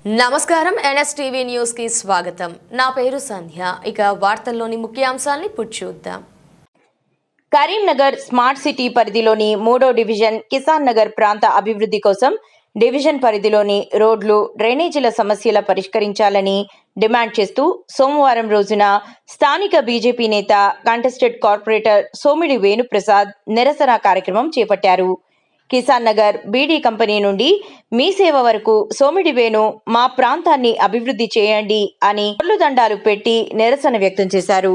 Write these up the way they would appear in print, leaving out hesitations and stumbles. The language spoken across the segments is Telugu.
నమస్కారం ఎన్ఎస్టీవీ న్యూస్ కి స్వాగతం. నా పేరు సంధ్య. ఇక వార్తల్లోని ముఖ్యాంశాలను ఇప్పుడు చూద్దాం. కరీంనగర్ స్మార్ట్ సిటీ పరిధిలోని 3వ డివిజన్ కిసాన్ నగర్ ప్రాంత అభివృద్ధి కోసం డివిజన్ పరిధిలోని రోడ్లు, డ్రైనేజీల సమస్యల పరిష్కరించాలని డిమాండ్ చేస్తూ సోమవారం రోజున స్థానిక బీజేపీ నేత కంటెస్టెడ్ కార్పొరేటర్ సోమిడి వేణుప్రసాద్ నిరసన కార్యక్రమం చేపట్టారు. కిసాన్ నగర్ బీడీ కంపెనీ నుండి మీ సేవ వరకు సోమిడి వేణు మా ప్రాంతాన్ని అభివృద్ధి చేయండి అని దండాలు పెట్టి నిరసన వ్యక్తం చేశారు.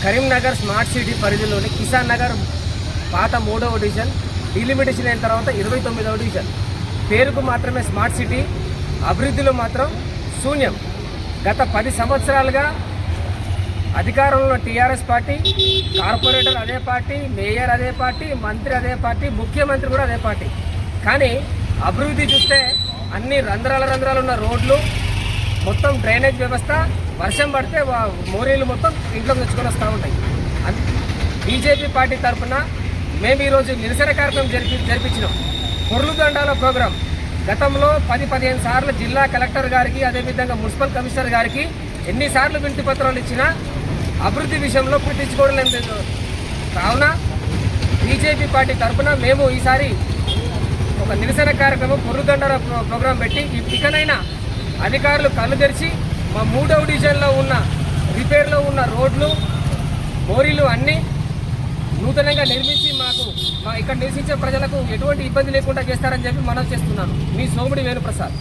కరీంనగర్ స్మార్ట్ సిటీ పరిధిలోని కిసాన్ నగర్ పాత 3వ డివిజన్ డిలిమిటేషన్ అయిన తర్వాత 29వ డివిజన్ పేరుకు మాత్రమే స్మార్ట్ సిటీ, అభివృద్ధిలో మాత్రం శూన్యం. గత 10 సంవత్సరాలుగా అధికారంలో ఉన్న టీఆర్ఎస్ పార్టీ, కార్పొరేటర్ అదే పార్టీ, మేయర్ అదే పార్టీ, మంత్రి అదే పార్టీ, ముఖ్యమంత్రి కూడా అదే పార్టీ. కానీ అభివృద్ధి చూస్తే అన్ని రంధ్రాలు ఉన్న రోడ్లు, మొత్తం డ్రైనేజ్ వ్యవస్థ, వర్షం పడితే మోరీలు మొత్తం ఇంట్లోకి తెచ్చుకొని వస్తూ ఉంటాయి. బీజేపీ పార్టీ తరఫున మేము ఈరోజు నిరసన కార్యక్రమం జరిపించినాం. పొర్లు దండాల ప్రోగ్రాం గతంలో 10-15 సార్లు జిల్లా కలెక్టర్ గారికి, అదేవిధంగా మున్సిపల్ కమిషనర్ గారికి ఎన్నిసార్లు వినతి పత్రాలు ఇచ్చినా అభివృద్ధి విషయంలో పట్టించుకోవడం లేదు. కావున బీజేపీ పార్టీ తరఫున మేము ఈసారి ఒక నిరసన కార్యక్రమం పొర్లు దండాల ప్రోగ్రాం పెట్టి ఇకనైనా అధికారులు కళ్ళు తెరిచి మా 3వ డివిజన్లో ఉన్న రిపేర్లో ఉన్న రోడ్లు, మోరీలు అన్నీ నూతనంగా నిర్మించి ఇక్కడ నివసించే ప్రజలకు ఎటువంటి ఇబ్బంది లేకుండా చేస్తారని చెప్పి మనం చేస్తున్నాను. మీ సోమిడి వేణుప్రసాద్.